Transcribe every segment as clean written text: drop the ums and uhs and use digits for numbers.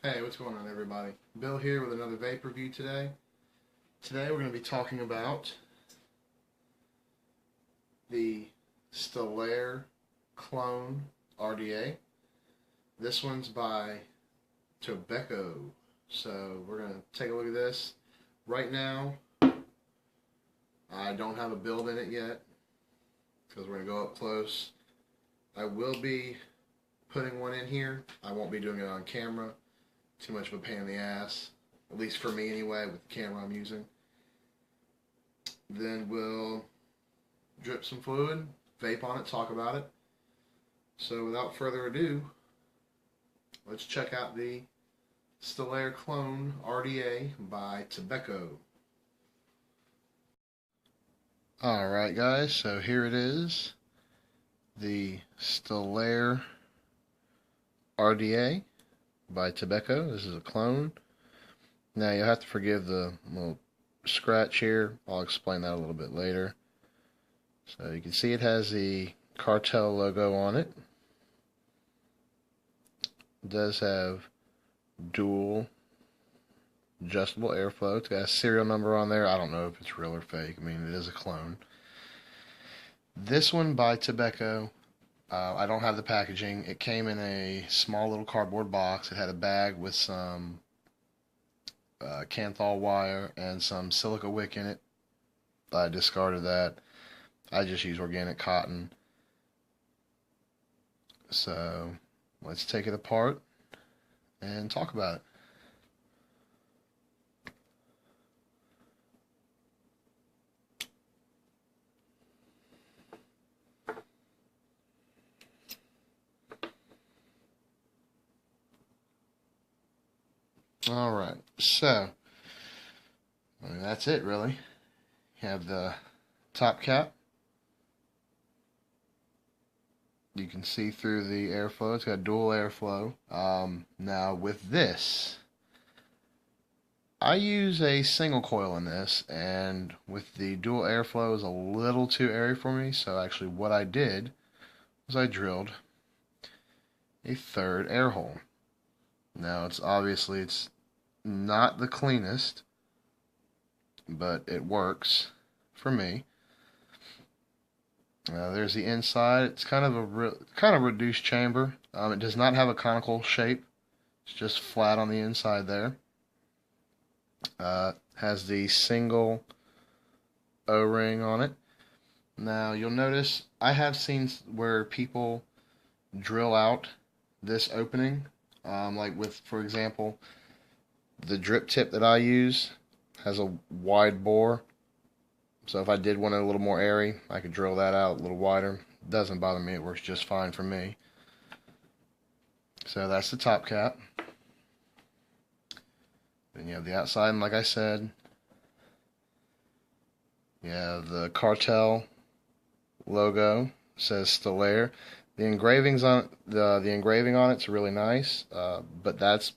Hey, what's going on, everybody? Bill here with another vape review today. Today we're going to be talking about the Stillare Clone RDA. This one's by Tobacco. So we're going to take a look at this. Right now, I don't have a build in it yet because we're going to go up close. I will be putting one in here. I won't be doing it on camera. Too much of a pain in the ass, at least for me anyway, with the camera I'm using. Then we'll drip some fluid, vape on it, talk about it. So without further ado, let's check out the Stillare Clone RDA by Tobacco. Alright guys, so here it is, the Stillare RDA by Tobacco. This is a clone. Now you'll have to forgive the little scratch here. I'll explain that a little bit later. So you can see it has the cartel logo on it. It does have dual adjustable airflow. It's got a serial number on there. I don't know if it's real or fake. I mean, it is a clone. This one by Tobacco, I don't have the packaging. It came in a small little cardboard box. It had a bag with some Kanthal wire and some silica wick in it. I discarded that. I just use organic cotton. So let's take it apart and talk about it. Alright, so I mean, that's it really. You have the top cap. You can see through the airflow. It's got dual airflow. Now with this, I use a single coil in this, and with the dual airflow is a little too airy for me, so actually what I did was I drilled a third air hole. Now it's not the cleanest, but it works for me. There's the inside. It's kind of a reduced chamber. It does not have a conical shape. It's just flat on the inside there. Has the single O-ring on it. Now you'll notice I have seen where people drill out this opening, like with, for example, the drip tip that I use has a wide bore. So if I did want it a little more airy, I could drill that out a little wider. It doesn't bother me. It works just fine for me. So that's the top cap. Then you have the outside, and like I said, you have the cartel logo. It says Stillare. The engravings on the engraving on it's really nice, but that's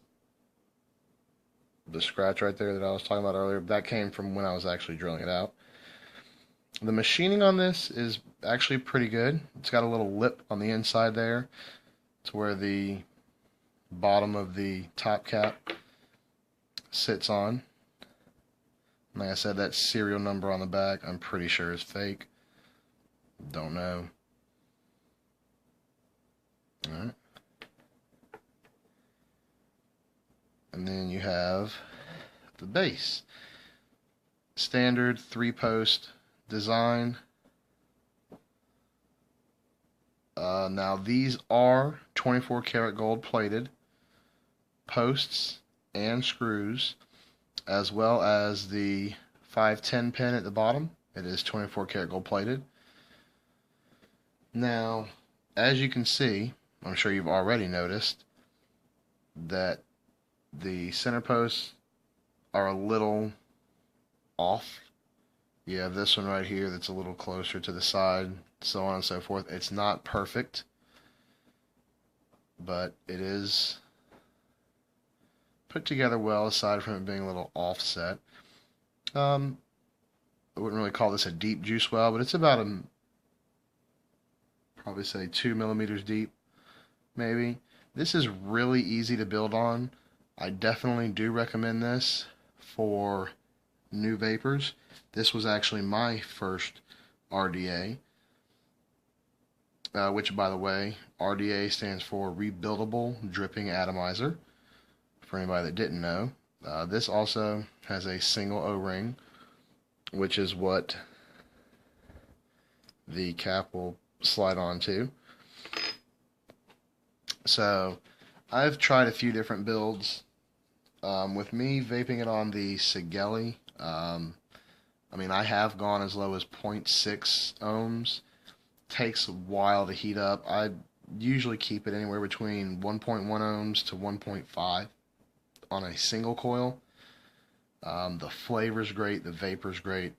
the scratch right there that I was talking about earlier. That came from when I was actually drilling it out. The machining on this is actually pretty good. It's got a little lip on the inside there. It's where the bottom of the top cap sits on. Like I said, that serial number on the back, I'm pretty sure is fake. Don't know. Alright. And then you have the base. Standard 3-post design. Now these are 24 karat gold plated posts and screws, as well as the 510 pin at the bottom. It is 24 karat gold plated. Now, as you can see, I'm sure you've already noticed that the center posts are a little off. You have this one right here that's a little closer to the side, so on and so forth. It's not perfect, but it is put together well, aside from it being a little offset. I wouldn't really call this a deep juice well, but it's about probably say 2 millimeters deep, maybe. This is really easy to build on. I definitely do recommend this for new vapors. This was actually my first RDA, which, by the way, RDA stands for Rebuildable Dripping Atomizer, for anybody that didn't know. This also has a single O-ring, which is what the cap will slide onto. So I've tried a few different builds. With me vaping it on the Sigeli, I mean, I have gone as low as 0.6 ohms. Takes a while to heat up. I usually keep it anywhere between 1.1 ohms to 1.5 on a single coil. The flavor's great, the vapor's great.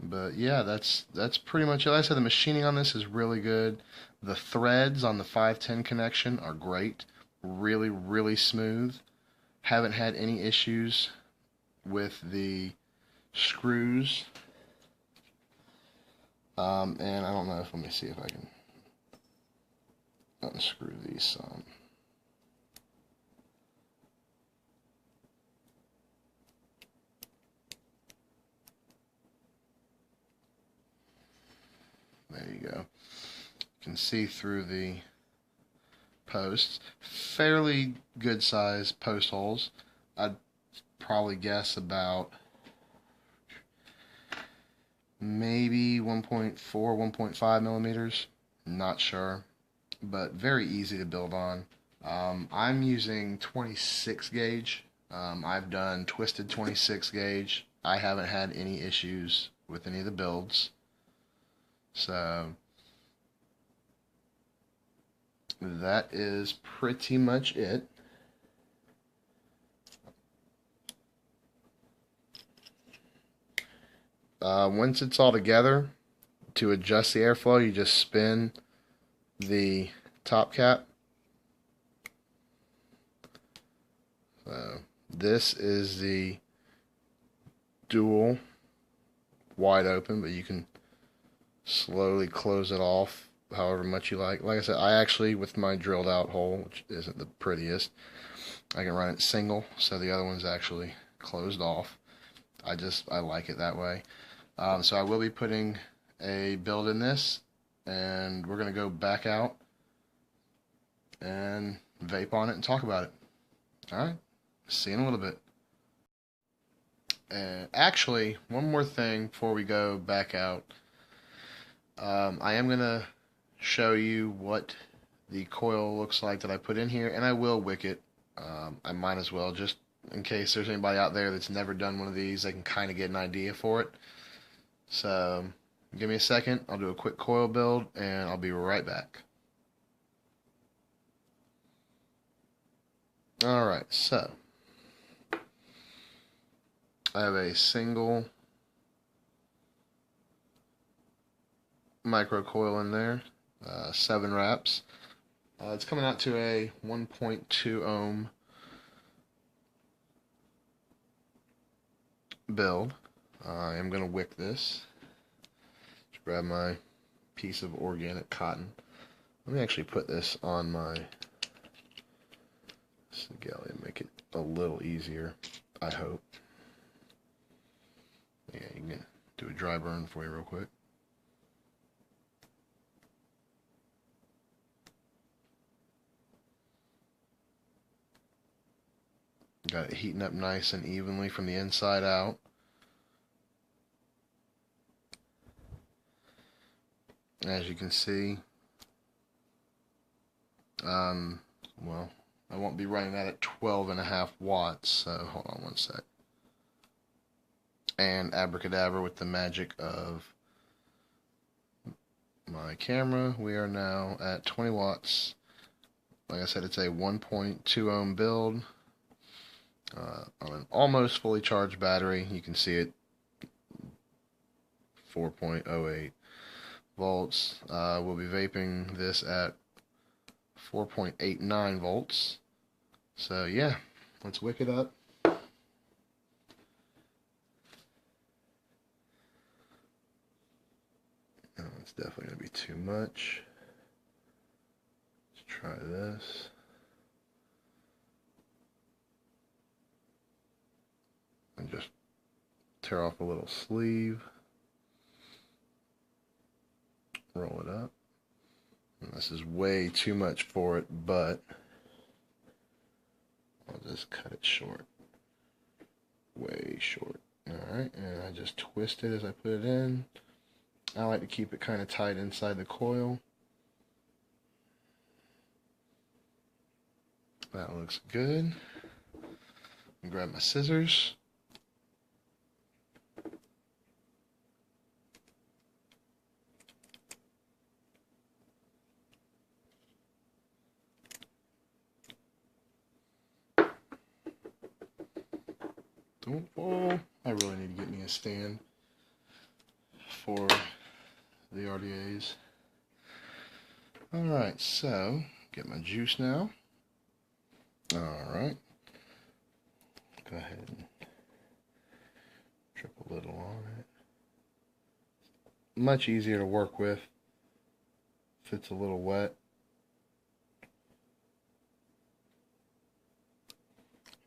But yeah, that's pretty much it. Like I said, the machining on this is really good. The threads on the 510 connection are great. Really, really smooth. Haven't had any issues with the screws. And I don't know if, let me see if I can unscrew these some. There you go. You can see through the posts. Fairly good size post holes. I'd probably guess about maybe 1.4, 1.5 millimeters. Not sure, but very easy to build on. I'm using 26 gauge. I've done twisted 26 gauge. I haven't had any issues with any of the builds. So that is pretty much it. Once it's all together, to adjust the airflow, you just spin the top cap. So this is the dual wide open, but you can slowly close it off however much you like. Like I said, I actually, with my drilled out hole, which isn't the prettiest, I can run it single, so the other one's actually closed off. I like it that way. So I will be putting a build in this, and we're going to go back out and vape on it and talk about it. Alright, see you in a little bit. Actually, one more thing before we go back out. I am going to show you what the coil looks like that I put in here, and I will wick it. I might as well, just in case there's anybody out there that's never done one of these, they can kind of get an idea for it. So give me a second, I'll do a quick coil build, and I'll be right back. Alright, so I have a single micro coil in there, 7 wraps. It's coming out to a 1.2 ohm build. I am going to wick this. Just grab my piece of organic cotton. Let me actually put this on my Sigeli and make it a little easier, I hope. Yeah, you can do a dry burn for you real quick. Got it heating up nice and evenly from the inside out. As you can see, well, I won't be running that at 12.5 watts, so hold on one sec. And abracadabra, with the magic of my camera, we are now at 20 watts. Like I said, it's a 1.2 ohm build on an almost fully charged battery. You can see it, 4.08 volts. We'll be vaping this at 4.89 volts. So yeah, let's wick it up. Oh, it's definitely going to be too much. Let's try this. tear off a little sleeve, roll it up. And this is way too much for it, but I'll just cut it short. Way short. Alright, and I just twist it as I put it in. I like to keep it kind of tight inside the coil. That looks good. Grab my scissors. Don't fall. I really need to get me a stand for the RDAs. Alright, so get my juice now. Alright. Go ahead and drip a little on it. Much easier to work with if it's a little wet.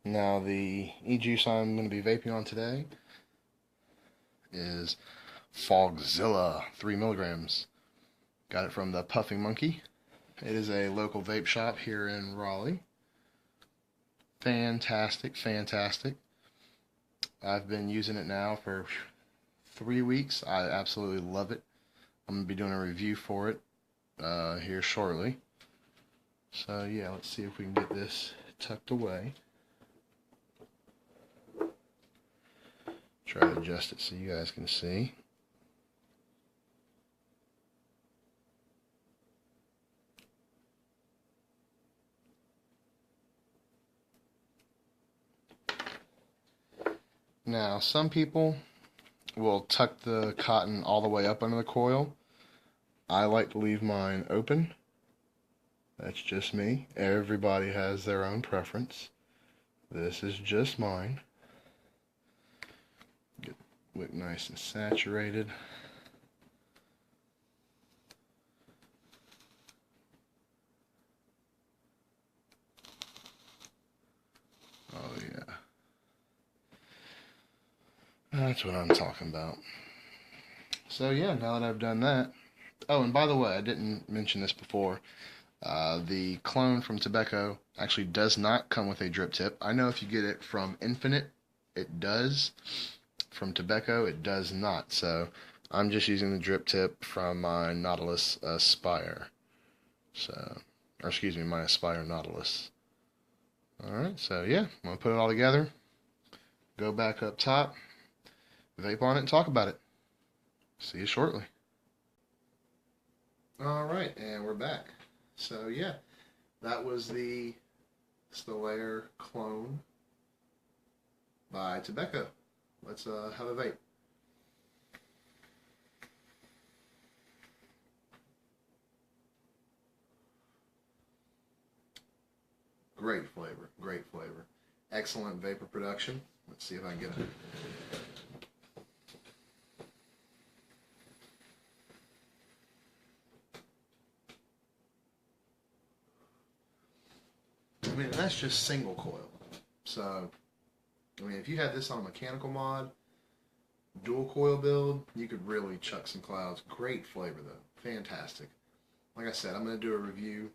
Now the e-juice I'm going to be vaping on today is Fogzilla 3 milligrams. Got it from the Puffing Monkey. It is a local vape shop here in Raleigh. Fantastic, fantastic. I've been using it now for 3 weeks. I absolutely love it. I'm going to be doing a review for it here shortly. So yeah, let's see if we can get this tucked away. Try to adjust it so you guys can see. Now, some people will tuck the cotton all the way up under the coil. I like to leave mine open. That's just me. Everybody has their own preference. This is just mine. Get the wick nice and saturated. Oh yeah. That's what I'm talking about. So yeah, now that I've done that. Oh, and by the way, I didn't mention this before. The clone from Tobacco actually does not come with a drip tip. I know if you get it from Infinite, it does. From Tobacco, it does not. So I'm just using the drip tip from my Nautilus Aspire. So, or excuse me, my Aspire Nautilus. Alright, so yeah, I'm going to put it all together. Go back up top, vape on it, and talk about it. See you shortly. Alright, and we're back. So yeah, that was the Stillare clone by Tobacco. Let's have a vape. Great flavor, great flavor. Excellent vapor production. Let's see if I can get it. I mean, that's just single coil. So, I mean, if you had this on a mechanical mod, dual coil build, you could really chuck some clouds. Great flavor though, fantastic. Like I said, I'm going to do a review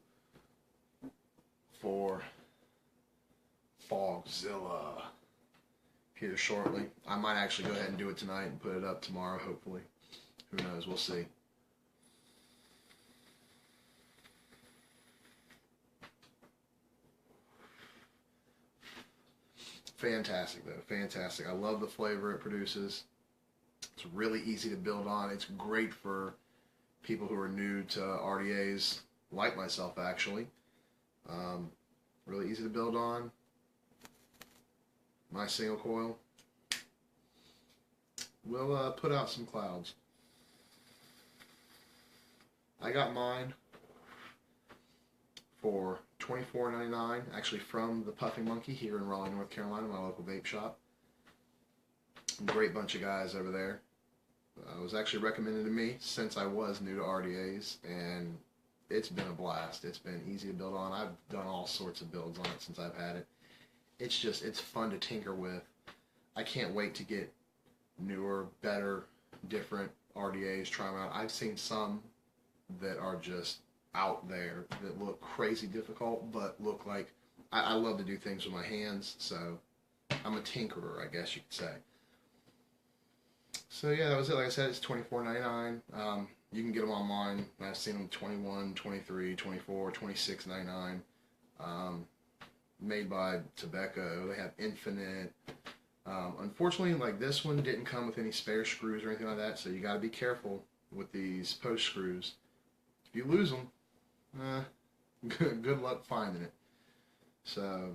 for Fogzilla here shortly. I might actually go ahead and do it tonight and put it up tomorrow, hopefully. Who knows, we'll see. Fantastic though, fantastic. I love the flavor it produces. It's really easy to build on. It's great for people who are new to RDAs, like myself actually. Really easy to build on. My single coil will put out some clouds. I got mine for $24.99, actually from the Puffing Monkey here in Raleigh, North Carolina, my local vape shop. Great bunch of guys over there. It was actually recommended to me since I was new to RDAs, and it's been a blast. It's been easy to build on. I've done all sorts of builds on it since I've had it. It's fun to tinker with. I can't wait to get newer, better, different RDAs, try them out. I've seen some that are just out there that look crazy difficult, but look like I love to do things with my hands, so I'm a tinkerer, I guess you could say. So yeah, that was it. Like I said, it's $24.99. You can get them online. I've seen them $21, $23, $24, $26.99. Made by Tobacco. They have infinite. Unfortunately, like this one didn't come with any spare screws or anything like that, so you got to be careful with these post screws. If you lose them, good luck finding it. So,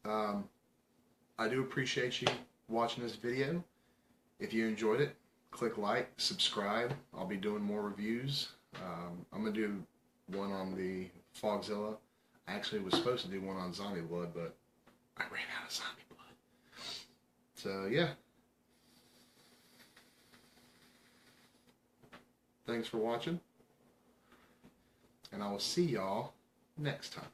I do appreciate you watching this video. If you enjoyed it, click like, subscribe. I'll be doing more reviews. I'm going to do one on the Fogzilla. I actually was supposed to do one on zombie blood, but I ran out of zombie blood. So, yeah. Thanks for watching. And I will see y'all next time.